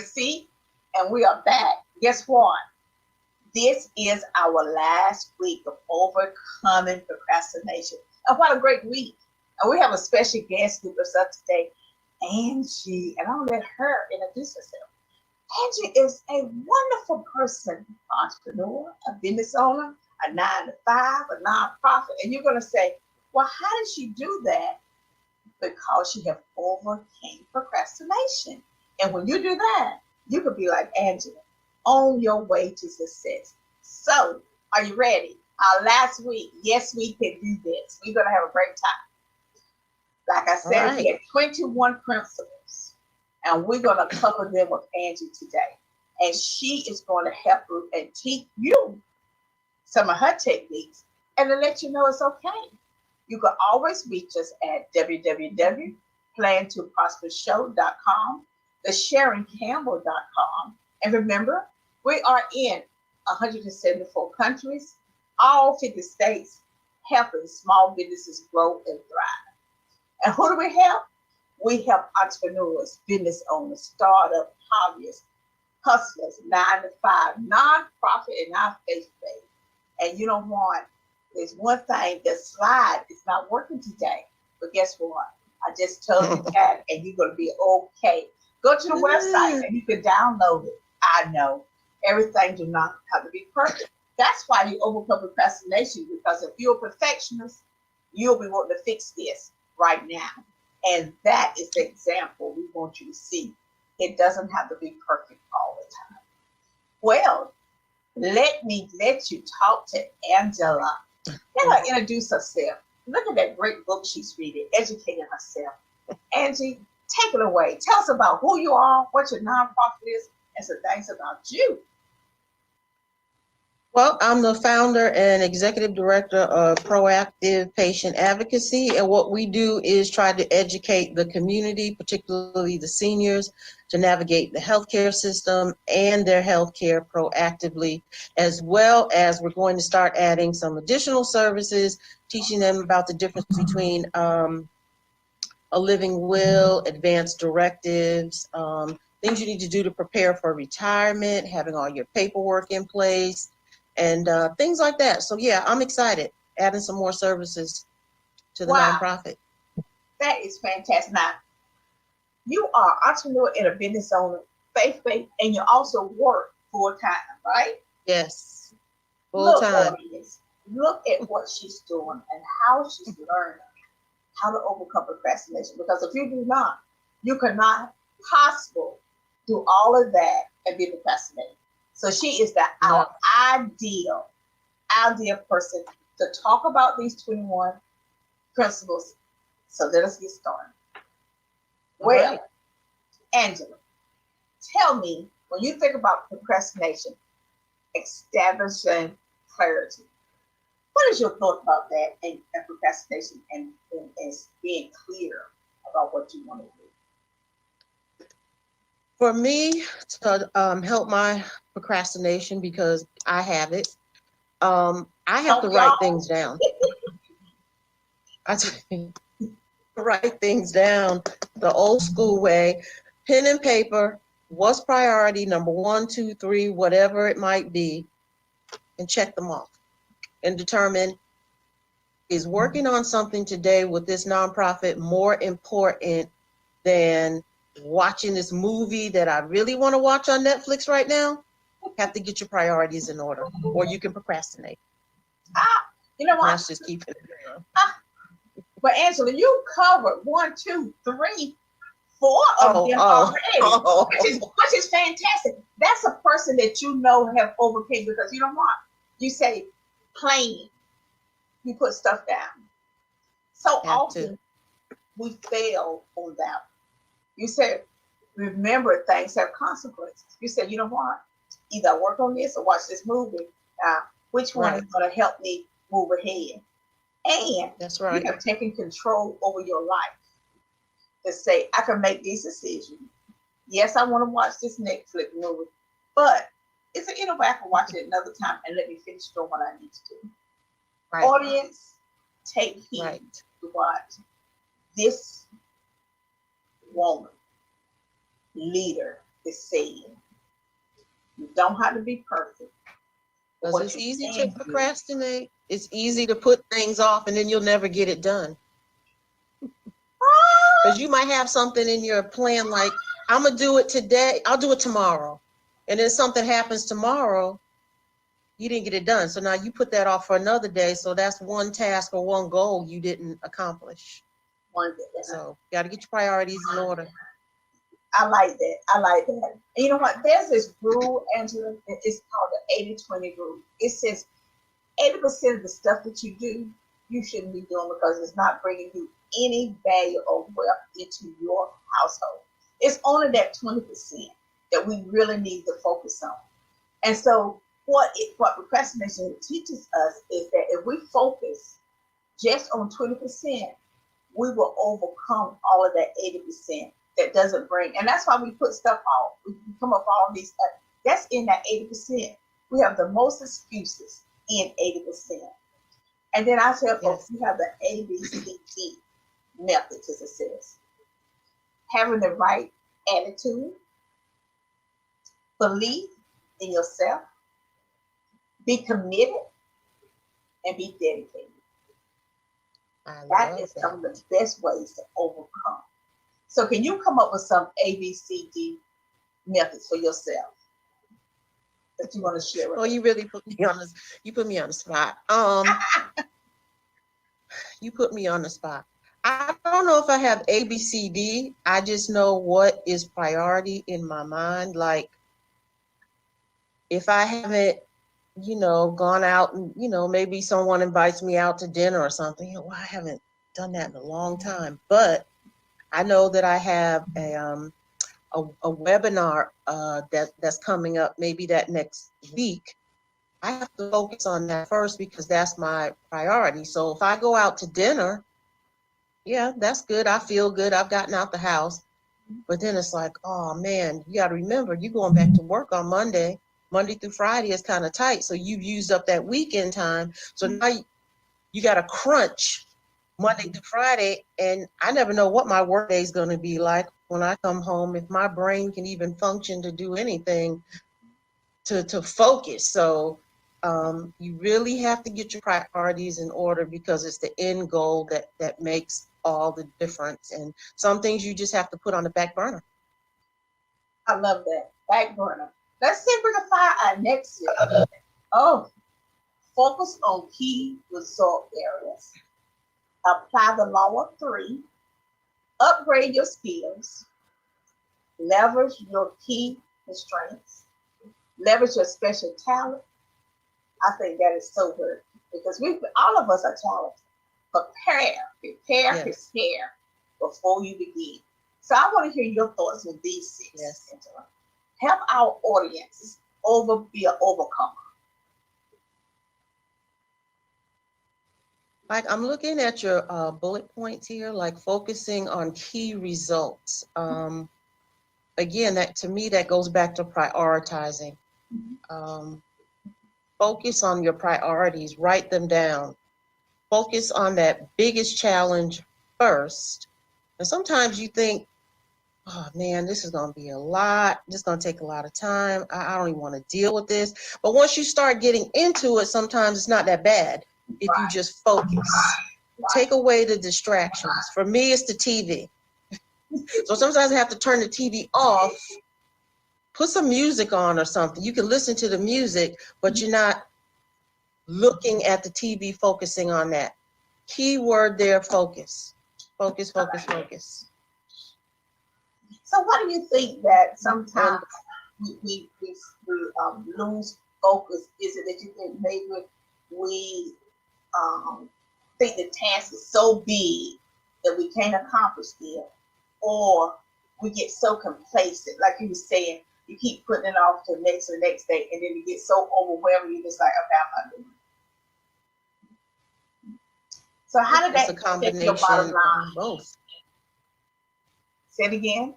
See, and we are back. Guess what? This is our last week of overcoming procrastination. And what a great week. And we have a special guest with us up today, Angie. And I'll let her introduce herself. Angie is a wonderful person, entrepreneur, a business owner, a 9 to 5, a nonprofit. And you're going to say, well, how did she do that? Because she have overcame procrastination. And when you do that, you could be like Angela, on your way to success. So, are you ready? Our last week, yes, we can do this. We're going to have a great time. Like I said, we have 21 principles, and we're going to cover them with Angie today. And she is going to help you and teach you some of her techniques and to let you know it's okay. You can always reach us at www.plantoprospershow.com, the SharonCampbell.com. And remember, we are in 174 countries, all 50 states, helping small businesses grow and thrive. And who do we help? We help entrepreneurs, business owners, startup, hobbyists, hustlers, 9 to 5, nonprofit, and our faith-based. And you know what? There's one thing, the slide is not working today. But guess what? I just told you that, and you're going to be okay. Go to the website, and you can download it. I know everything do not have to be perfect. That's why you overcome procrastination, because if you're a perfectionist, you'll be wanting to fix this right now. And that is the example we want you to see. It doesn't have to be perfect all the time. Well, let you talk to Angela. Let her introduce herself. Look at that great book she's reading, Educating Herself. Angie, take it away. Tell us about who you are, what your nonprofit is, and some things about you. Well, I'm the founder and executive director of Proactive Patient Advocacy, and what we do is try to educate the community, particularly the seniors, to navigate the healthcare system and their healthcare proactively, as well as we're going to start adding some additional services, teaching them about the difference between a living will, advanced directives, things you need to do to prepare for retirement, having all your paperwork in place, and things like that. So yeah, I'm excited, adding some more services to the nonprofit. That is fantastic. Now, you are entrepreneur and a business owner, faith-based, and you also work full-time, right? Yes, full-time. Look at what she's doing and how she's learning how to overcome procrastination. Because if you do not, you cannot possibly do all of that and be procrastinating. So she is our ideal person to talk about these 21 principles. So let us get started. Well, right. Angela, tell me, when you think about procrastination, establishing clarity, what is your thought about that and procrastination and being clear about what you want to do? For me, to help my procrastination, because I have it, I have to write things down. I write things down the old school way, pen and paper, what's priority, number 1, 2, 3, whatever it might be, and check them off and determine, is working on something today with this nonprofit more important than watching this movie that I really want to watch on Netflix right now? Have to get your priorities in order, or you can procrastinate. You know what? Let's just keep it real. But Angela, you covered 1, 2, 3, 4 of them already, which is fantastic. That's a person that you know have overcame, because you know what? You say planning, you put stuff down. So often we fail on that. You said, remember, things have consequences. You said, you know what? Either I work on this or watch this movie. Which one is going to help me move ahead? And that's right. You have taken control over your life to say, I can make these decisions. Yes, I want to watch this Netflix movie, but it's an I can watch it another time and let me finish doing what I need to do. Right. Audience, take heed to what this woman, leader, is said. You don't have to be perfect. But Because what it's you easy to can do, procrastinate. It's easy to put things off and then you'll never get it done. Because you might have something in your plan like, I'm going to do it today. I'll do it tomorrow. And then something happens tomorrow. You didn't get it done. So now you put that off for another day. So that's one task or one goal you didn't accomplish. one thing. So you got to get your priorities in order. I like that. I like that. And you know what? There's this rule, Angela. It's called the 80-20 rule. It says 80% of the stuff that you do, you shouldn't be doing because it's not bringing you any value or wealth into your household. It's only that 20% that we really need to focus on. And so what procrastination teaches us is that if we focus just on 20%, we will overcome all of that 80% that doesn't bring. And that's why we put stuff off. We come up with all these, that's in that 80%. We have the most excuses in 80%. And then I tell folks, you have the ABCD method to success. Having the right attitude, belief in yourself, be committed, and be dedicated. That is some of the best ways to overcome. So can you come up with some ABCD methods for yourself that you want to share with us? You really put me on this. You put me on the spot. You put me on the spot. I don't know if I have ABCD. I just know what is priority in my mind. Like if I haven't, gone out and, maybe someone invites me out to dinner or something, I haven't done that in a long time. But I know that I have a webinar that's coming up maybe that next week. I have to focus on that first because that's my priority. So if I go out to dinner, yeah, that's good. I feel good. I've gotten out the house. But then it's like, oh man, you got to remember, you're going back to work on Monday. Monday through Friday is kind of tight. So you've used up that weekend time. So now you got to crunch Monday through Friday. And I never know what my work day is going to be like when I come home, if my brain can even function to do anything to focus. So you really have to get your priorities in order because it's the end goal that makes all the difference. And some things you just have to put on the back burner. I love that. Back burner. Let's simplify our next year. Focus on key result areas. Apply the law of 3. Upgrade your skills. Leverage your key strengths. Leverage your special talent. I think that is so good because all of us are talented. Prepare before you begin. So I want to hear your thoughts on these 6. Yes. Help our audience be an overcomer. Like I'm looking at your bullet points here, like focusing on key results. Again, that to me, that goes back to prioritizing. Focus on your priorities, write them down. Focus on that biggest challenge first. And sometimes you think, oh man, this is going to be a lot. This is going to take a lot of time. I don't even want to deal with this. But once you start getting into it, sometimes it's not that bad if you just focus. Take away the distractions. For me, it's the TV. So sometimes I have to turn the TV off, put some music on or something. You can listen to the music, but you're not looking at the TV, focusing on that. Key word there, focus. Focus, focus, focus. So why do you think that sometimes we lose focus? Is it that you think maybe we think the task is so big that we can't accomplish it, or we get so complacent, like you were saying, you keep putting it off to the next day, and then you get so overwhelmed, you're just like, okay, I'm not doing it. So how did that affect your bottom line? Both. Say it again.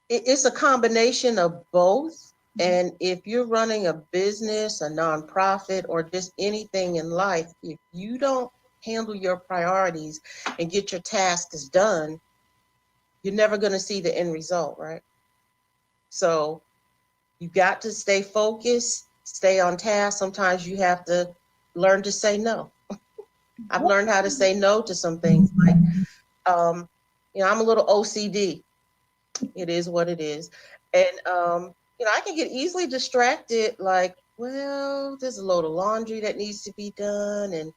It's a combination of both. And if you're running a business, a nonprofit, or just anything in life, if you don't handle your priorities and get your tasks done, you're never going to see the end result, right? So you got to stay focused, stay on task. Sometimes you have to learn to say no. I've learned how to say no to some things. Like, I'm a little OCD. It is what it is. And, I can get easily distracted. Like, well, there's a load of laundry that needs to be done. And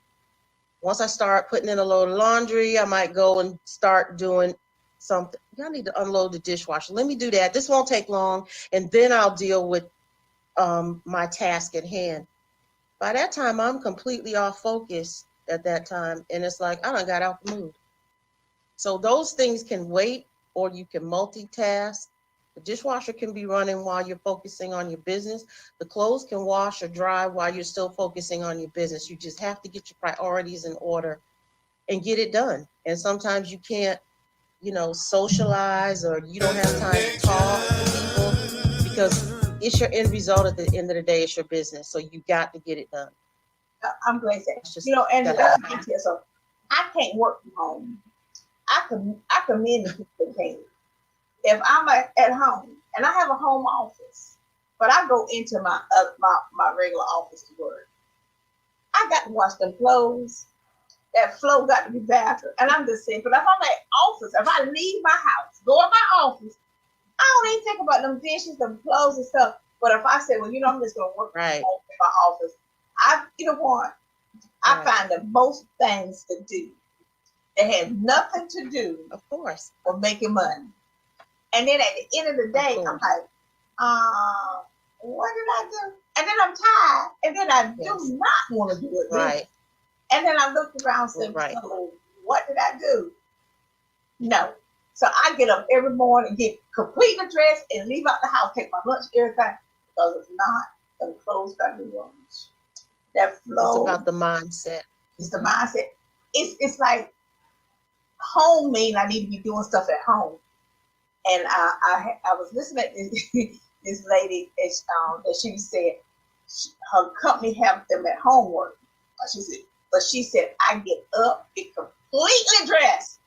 once I start putting in a load of laundry, I might go and start doing something. I need to unload the dishwasher. Let me do that. This won't take long. And then I'll deal with my task at hand. By that time, I'm completely off focus at that time. And it's like, I done got out the mood. So those things can wait, or you can multitask. The dishwasher can be running while you're focusing on your business. The clothes can wash or dry while you're still focusing on your business. You just have to get your priorities in order and get it done. And sometimes you can't, socialize, or you don't have time to talk to people because it's your end result. At the end of the day, it's your business. So you got to get it done. I'm glad that, and that's my tell. So I can't work from home. I commend the people that can. If I'm at home and I have a home office, but I go into my regular office to work, I got to wash them clothes. That flow got to be bathroom. And I'm just saying, but if I'm at office, if I leave my house, go in my office, I don't even think about them dishes, them clothes and stuff. But if I say, well, I'm just going to work in my office, I find the most things to do that have nothing to do, of course, with making money. And then at the end of the day, I'm like, what did I do? And then I'm tired. And then I do not want to do it. Right. And then I look around and say, so what did I do? No. So I get up every morning, get completely dressed, and leave out the house, take my lunch, everything. Because if not, the clothes got to be washed. That flow. It's about the mindset. It's the mindset. It's like home mean I need to be doing stuff at home. And I was listening to this lady that she said her company have them at home work. She said, I get up, get completely dressed,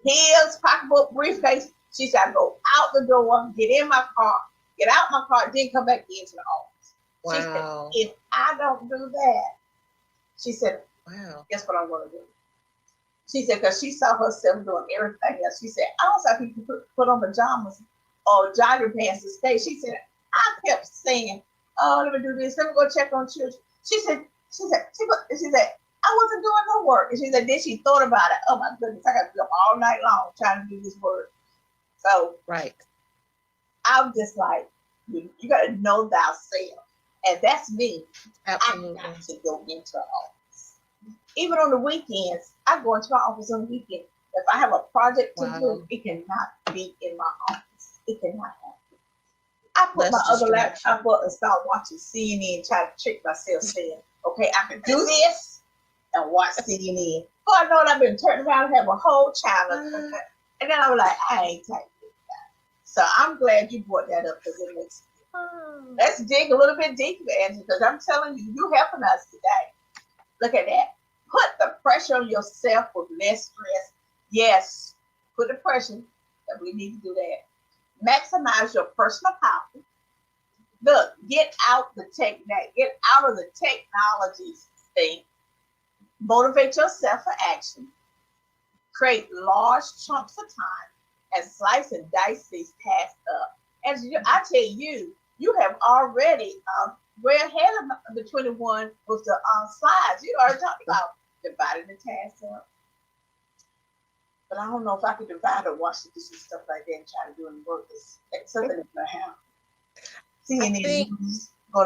heels, pocketbook, briefcase. She said, I go out the door, get in my car, get out my car, then come back into the office. Wow. She said, if I don't do that, she said, wow, guess what I'm going to do? She said, because she saw herself doing everything else. She said, I don't see people put on pajamas or jogging pants to stay. She said, I kept saying, oh, let me do this. Let me go check on children. She said, I wasn't doing no work. And she said, then she thought about it. Oh my goodness, I got to be up all night long trying to do this work. So I'm just like, you got to know thyself. And that's me. Absolutely. I got to go into an office. Even on the weekends, I go into my office on the weekend. If I have a project to do, it cannot be in my office. It cannot happen. I put my other laptop up and start watching CNN, try to trick myself saying, okay, I can do this and watch CNN. Oh, I know I've been turning around and have a whole channel. And then I was like, I ain't taking it. So I'm glad you brought that up because it makes sense. Let's dig a little bit deeper, Angie, because I'm telling you, you're helping us today. Look at that. Put the pressure on yourself with less stress. Yes, put the pressure that we need to do that. Maximize your personal power. Look, get out of the technology thing. Motivate yourself for action. Create large chunks of time and slice and dice these tasks up. As I tell you, you have already way ahead of the 21 with the slides. You already talked about dividing the tasks up. But I don't know if I could divide or watch the dishes and stuff like that and try to do it in work. It's something that's going to happen.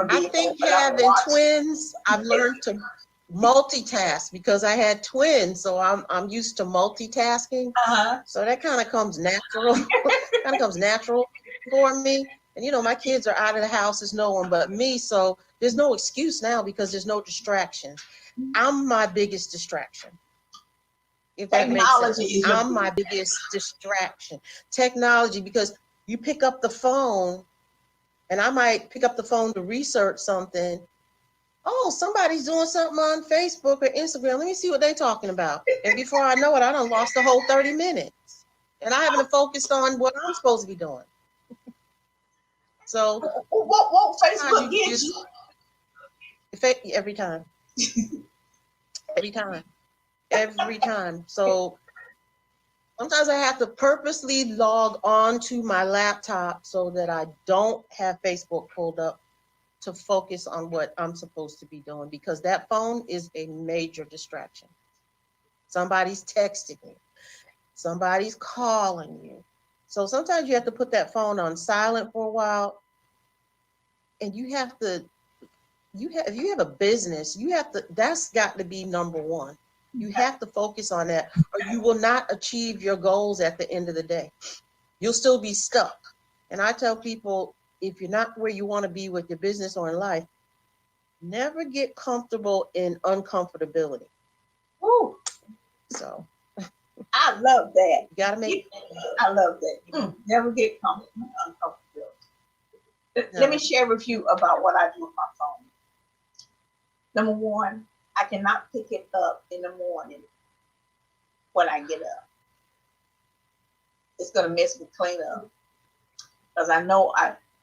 I think having twins, I've learned to multitask because I had twins, so I'm used to multitasking. So that kind of comes natural. For me. And my kids are out of the house. There's no one but me, so there's no excuse now because there's no distraction. I'm my biggest distraction. If that makes sense. I'm my biggest distraction. Technology, because you pick up the phone, and I might pick up the phone to research something. Oh, somebody's doing something on Facebook or Instagram. Let me see what they're talking about. And before I know it, I done lost the whole 30 minutes. And I haven't focused on what I'm supposed to be doing. So What sometimes Facebook gives just you? every time, every time, every time. So sometimes I have to purposely log on to my laptop so that I don't have Facebook pulled up to focus on what I'm supposed to be doing, because that phone is a major distraction. Somebody's texting you, somebody's calling you. So sometimes you have to put that phone on silent for a while, and if you have a business, that's got to be number one. You have to focus on that, or you will not achieve your goals at the end of the day. You'll still be stuck. And I tell people, if you're not where you want to be with your business or in life, never get comfortable in uncomfortability. Ooh, So I love that. you got to make. I love that. Never get uncomfortable. Let me No. share with you about what I do with my phone. Number one, I cannot pick it up in the morning when I get up. It's gonna mess with cleanup because I know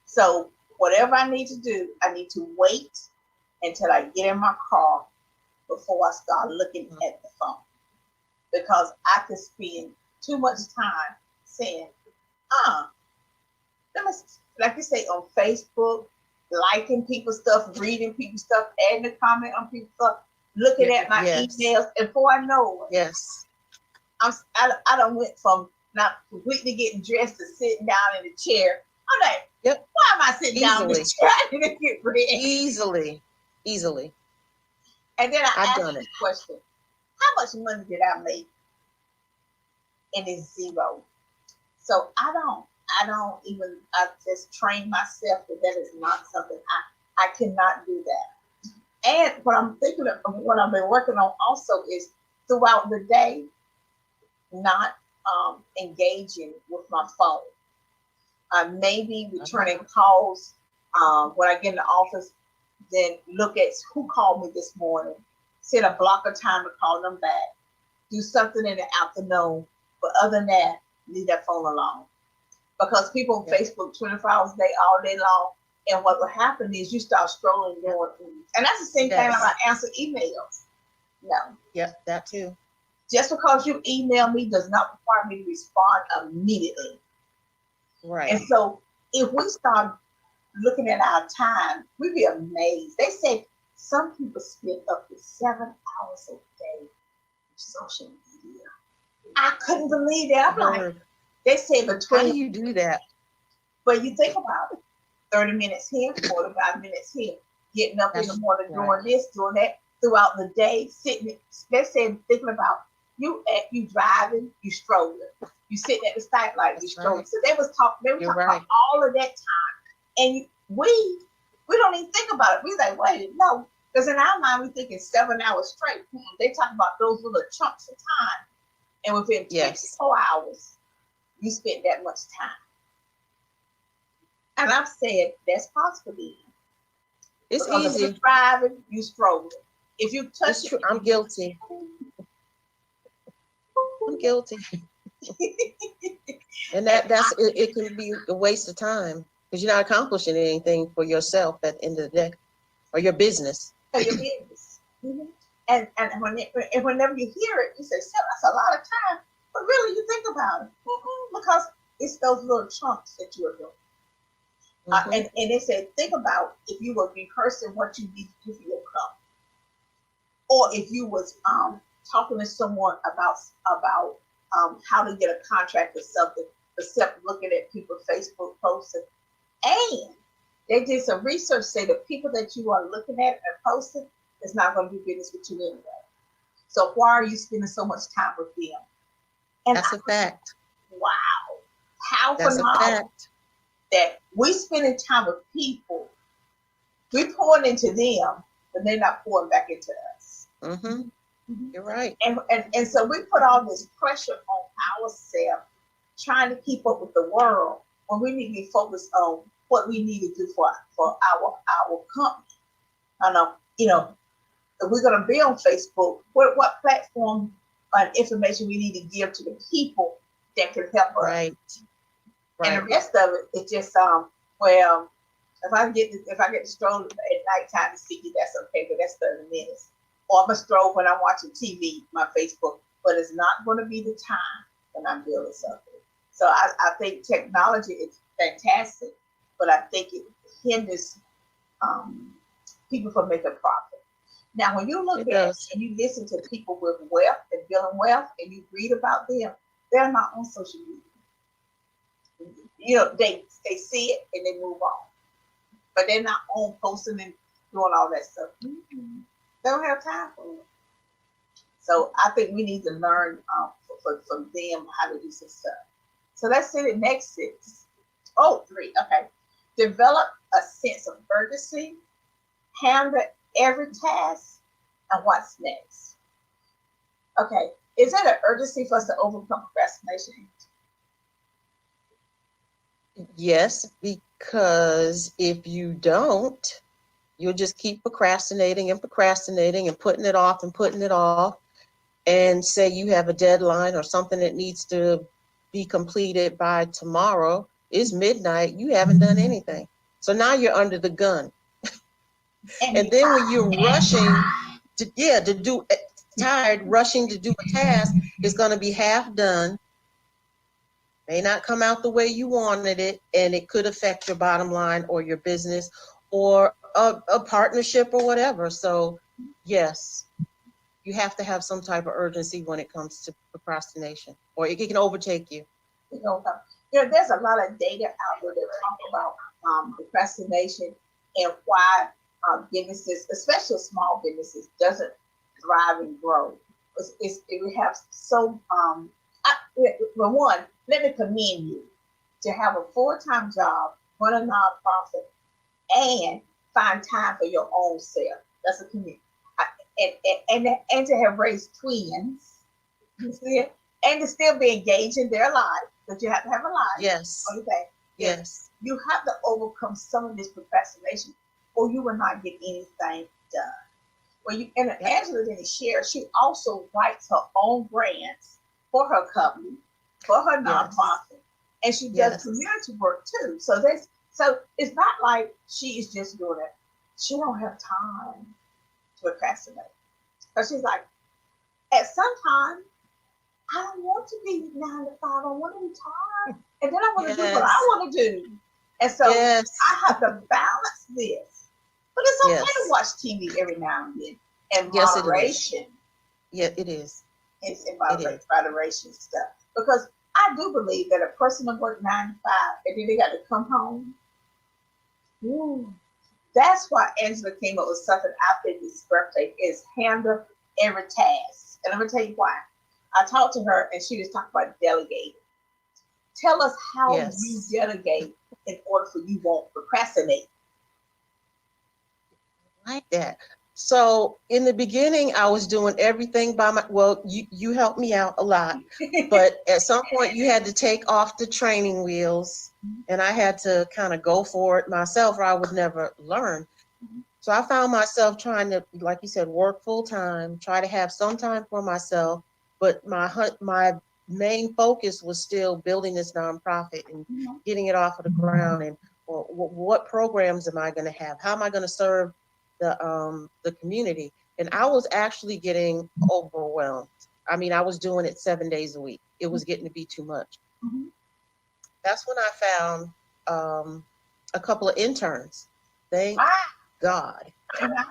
so whatever I need to do, I need to wait until I get in my car before I start looking at the phone, because I could spend too much time saying, let me, like you say, on Facebook, liking people's stuff, reading people's stuff, adding a comment on people's stuff, looking at my emails, and before I know it, I done went from not completely getting dressed to sitting down in the chair. I'm like, why am I sitting down in the chair? I need to get ready. Easily. And then I asked the question, how much money did I make? And it's zero. So I just train myself that is not something I cannot do that. And what I'm thinking of, what I've been working on also is throughout the day, not engaging with my phone. Maybe returning calls when I get in the office, then look at who called me this morning, set a block of time to call them back, do something in the afternoon. But other than that, leave that phone alone. Because people on Facebook 24 hours a day, all day long, and what will happen is you start scrolling going, and that's the same thing about answer emails. No. Yep, that too. Just because you email me does not require me to respond immediately. Right. And so if we start looking at our time, we'd be amazed. They say some people spend up to 7 hours a day on social media. I couldn't believe that. I'm like, they say between. How do you do that? But you think about it, 30 minutes here, 45 minutes here, getting up in the morning, doing this, doing that, throughout the day, sitting. They say thinking about you driving, you strolling, you sitting at the stoplight, you strolling. So they were talking about all of that time, and we don't even think about it. We like, wait, no, because in our mind we thinking 7 hours straight. They talk about those little chunks of time, and within 24 hours, you spent that much time. And I've said that's possible. It's because easy. If you're driving, you strolling. If you touch it, I'm guilty. I'm guilty. And it can be a waste of time because you're not accomplishing anything for yourself at the end of the day, or your business. Or your business. Mm-hmm. And whenever you hear it, you say, that's a lot of time. But really, you think about it. Because it's those little chunks that you are doing. And they say, think about if you were rehearsing what you need to do for your company. Or if you was talking to someone about how to get a contract or something, except looking at people's Facebook posts. And they did some research, say the people that you are looking at and posting is not going to do business with you anyway. So why are you spending so much time with them? And that's a fact. Wow. How phenomenal that we spending time with people, we pouring into them, but they're not pouring back into us. You're right. And so we put all this pressure on ourselves, trying to keep up with the world, when we need to be focused on what we need to do for our company. I know, if we're going to be on Facebook, what platform and information we need to give to the people that can help us. Right. And the rest of it is just If I get to stroll at nighttime to see you, that's okay, but that's 30 minutes. Or I'm gonna stroll when I'm watching TV, my Facebook, but it's not going to be the time when I'm building something. So I think technology is fantastic, but I think it hinders um, people from making profit. Now, when you look It at does. and you listen to people with wealth and building wealth, and you read about them, they're not on social media. You know, they see it and they move on, but they're not on posting and doing all that stuff. Mm-hmm. They don't have time for it. So I think we need to learn from them how to do some stuff. So let's say the next six. Oh, three. Okay. Develop a sense of urgency, handle every task, and what's next. Okay. Is that an urgency for us to overcome procrastination? Yes, because if you don't, you'll just keep procrastinating and procrastinating and putting it off and putting it off, and say you have a deadline or something that needs to be completed by tomorrow. Is midnight, you haven't done anything. So now you're under the gun. And And you're then when tired. you're rushing to do, tired, rushing to do a task, it's going to be half done, may not come out the way you wanted it, and it could affect your bottom line or your business or a partnership or whatever. So yes, you have to have some type of urgency when it comes to procrastination, or it can overtake you. You know, there's a lot of data out there that talk about procrastination and why businesses, especially small businesses, doesn't thrive and grow. We have so well, one, let me commend you to have a full-time job, run a nonprofit, and find time for your own self. That's a commitment. And to have raised twins, you see it, and to still be engaged in their life, but you have to have a life. Yes. Okay. Yes. Yes. You have to overcome some of this procrastination, or you will not get anything done. Well, and Yep. Angela didn't share. She also writes her own grants for her company, for her Yes. nonprofit, and she does Yes. community work too. So it's not like she is just doing it. She don't have time to procrastinate, because she's like, at some time, I don't want to be 9 to 5. I want to retire, and then I want to do what I Yes. want to do. And so Yes. I have to balance this. But it's okay to Yes. watch TV every now and then in Yes, it is. moderation. Yeah, it is. It's in It is. moderation stuff. Because I do believe that a person will work 9 to 5 and then they got to come home. Ooh. That's why Angela came up with something I think is birthday is handle every task. And I'm gonna tell you why. I talked to her and she was talking about delegating. Tell us how you Yes. delegate in order for you won't procrastinate. Like that. So in the beginning, I was doing everything by well, you helped me out a lot, but at some point you had to take off the training wheels, and I had to kind of go for it myself, or I would never learn. So I found myself trying to, like you said, work full time, try to have some time for myself, but my main focus was still building this nonprofit and getting it off of the ground, and well, what programs am I going to have? How am I going to serve the community? And I was actually getting overwhelmed. I mean, I was doing it 7 days a week. It was getting to be too much. Mhm. That's when I found a couple of interns. Thank Ah. God. Yeah.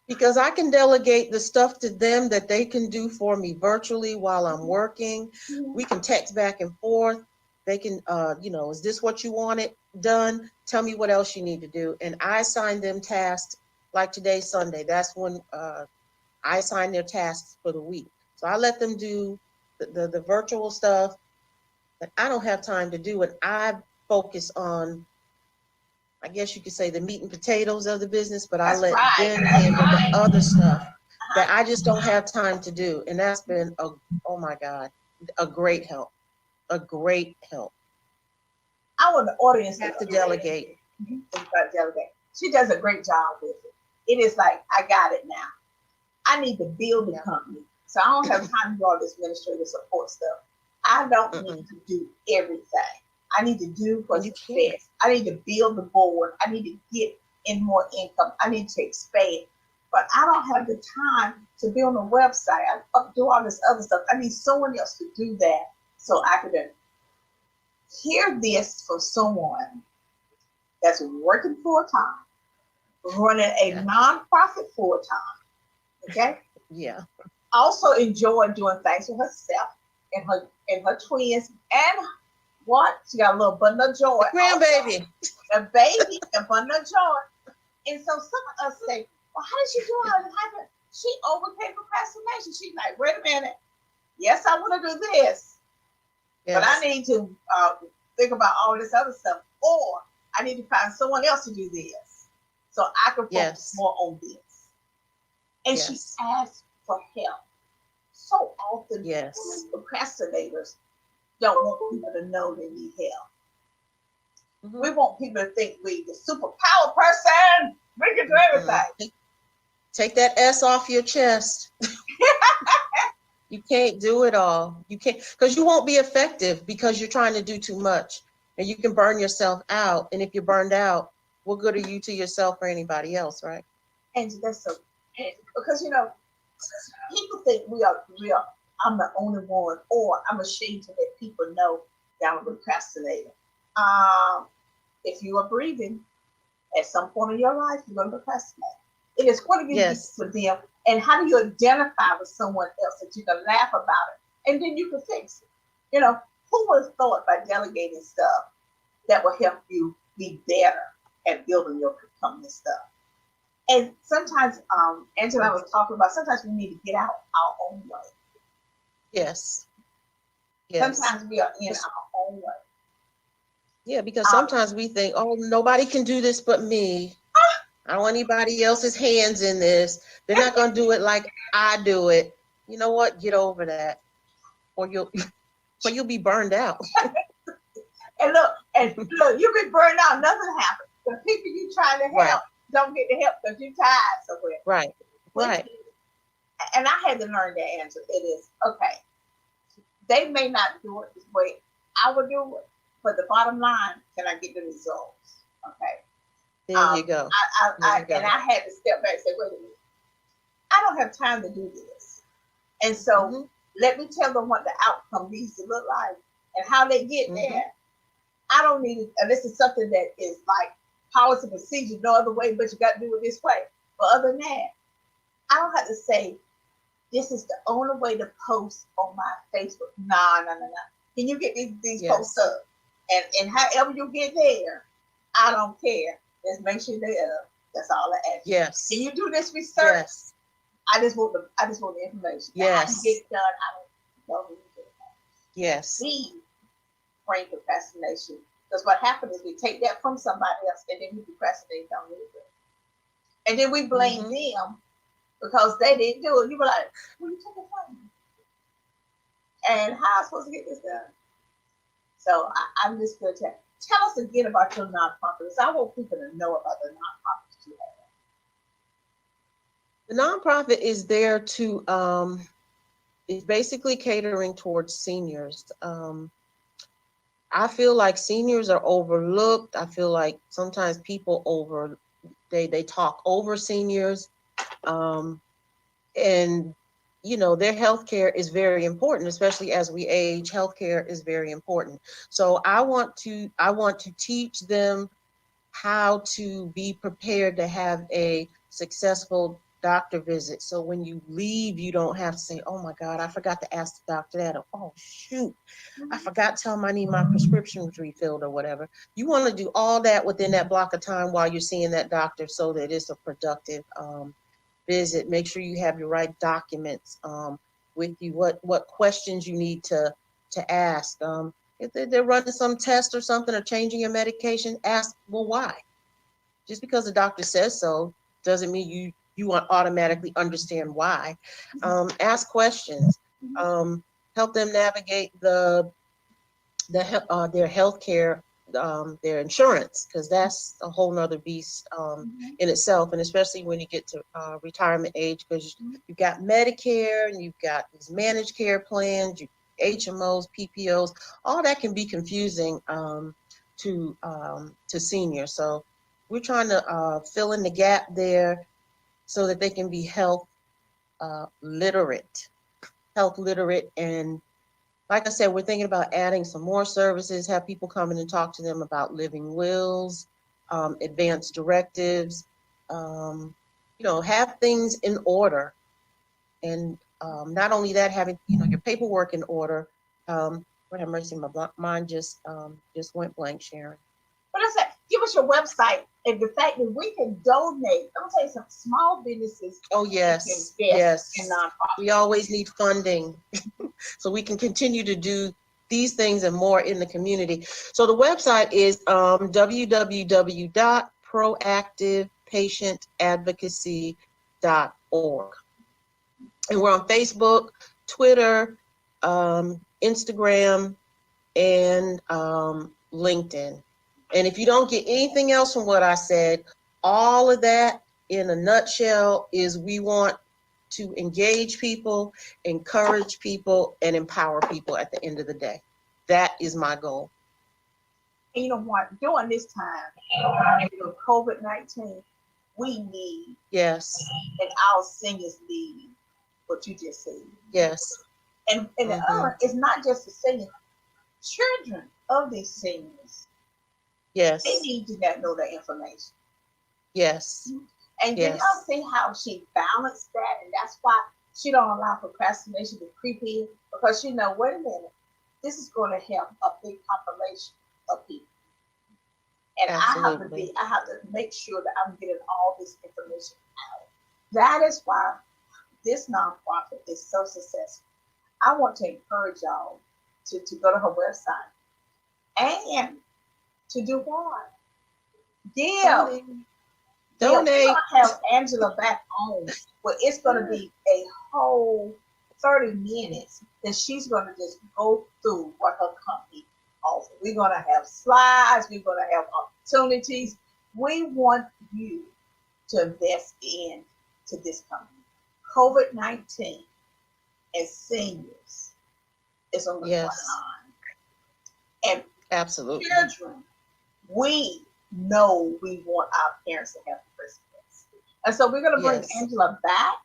Because I can delegate the stuff to them that they can do for me virtually while I'm working. We can text back and forth. They can, is this what you wanted done? Tell me what else you need to do. And I assign them tasks, like today's Sunday. That's when I assign their tasks for the week. So I let them do the virtual stuff that I don't have time to do. And I focus on, I guess you could say, the meat and potatoes of the business, but I That's let right. them That's handle right. the other stuff that I just don't have time to do. And that's been oh my God, a great help, a great help. I want the audience You to have to hear delegate. delegate. She does a great job with it. It is like, I got it now. I need to build the company. So I don't have time to do all this administrative support stuff. I don't need to do everything. I need to do And what's you can't. best. I need to build the board. I need to get in more income. I need to expand. But I don't have the time to build a website. I do all this other stuff. I need someone else to do that so I could hear this from someone that's working full time, running a Yeah. nonprofit full time. Okay. Yeah. Also enjoy doing things with herself and her twins and what? She got a little bundle of joy. Grandbaby. A baby, a bundle of joy. And so some of us say, well, how did she do all that? She overcame procrastination. She's like, wait a minute. Yes, I want to do this, but I Yes. need to think about all this other stuff. Or I need to find someone else to do this so I can focus Yes. more on this. And she Yes. asked for help. So often, Yes. procrastinators don't want people to know they need help. Mhm. We want people to think we the superpower person. We can do everything. Take that S off your chest. You can't do it all. You can't, because you won't be effective because you're trying to do too much, and you can burn yourself out. And if you're burned out, what good are you to yourself or anybody else, right? And that's so because people think we are. I'm the only one, or I'm ashamed to let people know that I'm a procrastinator. Um, if you are breathing, at some point in your life, you're going to procrastinate. It is going to be Yes. for them. And how do you identify with someone else that you can laugh about it and then you can fix it? Who would have thought by delegating stuff that will help you be better at building your company stuff? And sometimes, Angela was talking about sometimes we need to get out our own way. Yes. Yes. Sometimes we are in our own way. Yeah, because sometimes we think, oh, nobody can do this but me. I don't want anybody else's hands in this. They're not going to do it like I do it. You know what? Get over that, or you'll be burned out. And look, you've been burned out. Nothing happens. The people you trying to Right. help don't get the help because you're tired somewhere. Right. Right. And I had to learn that answer. It is okay. They may not do it this way I would do it, but the bottom line, can I get the results? Okay. There you go. And I had to step back and say, wait a minute, I don't have time to do this. And so let me tell them what the outcome needs to look like and how they get there. I don't need it. And this is something that is like policy procedure, no other way, but you got to do it this way. But other than that, I don't have to say, this is the only way to post on my Facebook. No. Can you get these posts up? And however you get there, I don't care. Just make sure they're up. That's all I ask. Yes. Can you do this research? Yes. I just want the information. Yes. How to get it done, I don't know. Yes. We bring procrastination. Because what happens is we take that from somebody else and then we procrastinate on it. And then we blame them because they didn't do it. You were like, well, you took it from me. And how am I supposed to get this done? So I'm just going to tell us again about your nonprofits. I want people to know about the nonprofits you have. The nonprofit is there to, it's basically catering towards seniors. I feel like seniors are overlooked. I feel like sometimes people they talk over seniors. And their healthcare is very important, especially as we age. Healthcare is very important. So I want to teach them how to be prepared to have a successful doctor visit. So when you leave, you don't have to say, oh my God, I forgot to ask the doctor that. Or, oh shoot, I forgot to tell him I need my prescriptions refilled or whatever. You want to do all that within that block of time while you're seeing that doctor so that it's a productive visit. Make sure you have your right documents with you, what questions you need to ask. If they're running some test or something or changing your medication, ask, well, why? Just because the doctor says so doesn't mean you want automatically understand why. Ask questions. Help them navigate their healthcare, their insurance, because that's a whole nother beast in itself, and especially when you get to retirement age, because you've got Medicare and you've got these managed care plans. HMOs, PPOs, all that can be confusing to seniors. So we're trying to fill in the gap there so that they can be literate, health literate. And like I said, we're thinking about adding some more services, have people come in and talk to them about living wills, advanced directives, have things in order. And not only that, having, your paperwork in order. Lord have mercy, my mind just went blank, Sharon. But I said, give us your website and the fact that we can donate. I'm tell you some small businesses. Oh, yes, yes. In nonprofits. We always need funding so we can continue to do these things and more in the community. So the website is www.proactivepatientadvocacy.org. And we're on Facebook, Twitter, Instagram, and LinkedIn. And if you don't get anything else from what I said, all of that in a nutshell is we want to engage people, encourage people, and empower people at the end of the day. That is my goal. And you know what? During this time, COVID-19, we need, yes, and our seniors need what you just said. Yes. And the other, it's not just the seniors, children of these seniors. Yes. They need to know that information. Yes. And then y'all see how she balanced that, and that's why she don't allow procrastination to creep in, because she know, wait a minute, this is going to help a big population of people. And absolutely. I have to make sure that I'm getting all this information out. That is why this nonprofit is so successful. I want to encourage y'all to go to her website and to do what? Give. Donate. We're going to have Angela back on, where it's going to be a whole 30 minutes that she's going to just go through what her company offers. We're going to have slides. We're going to have opportunities. We want you to invest into this company. COVID-19 and seniors is on the front line. And absolutely, children, we know we want our parents to have Christmas. And so we're going to bring Angela back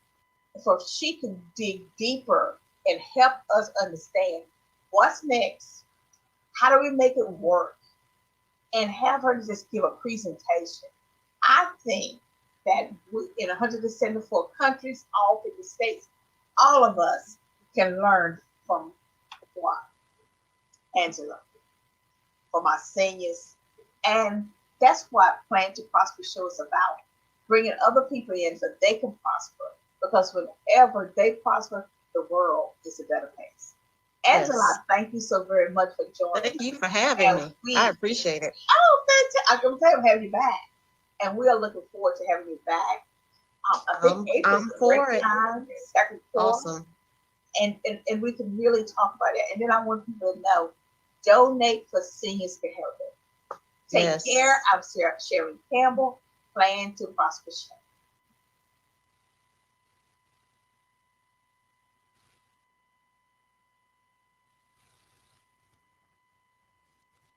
so she can dig deeper and help us understand what's next, how do we make it work, and have her just give a presentation. I think that in 174 countries, all 50 states, all of us can learn from what? Angela, from our seniors. And that's what Plan to Prosper show is about, bringing other people in so they can prosper. Because whenever they prosper, the world is a better place. Angela, thank you so very much for joining. Thank you for having me. I appreciate it. Oh, fantastic. I'm glad to have you back. And we are looking forward to having you back. I think April's a great time, second quarter. Awesome. And we can really talk about it. And then I want people to know, donate for seniors to help them. Take care. I'm Sharon Campbell, Plan to Prosper Show.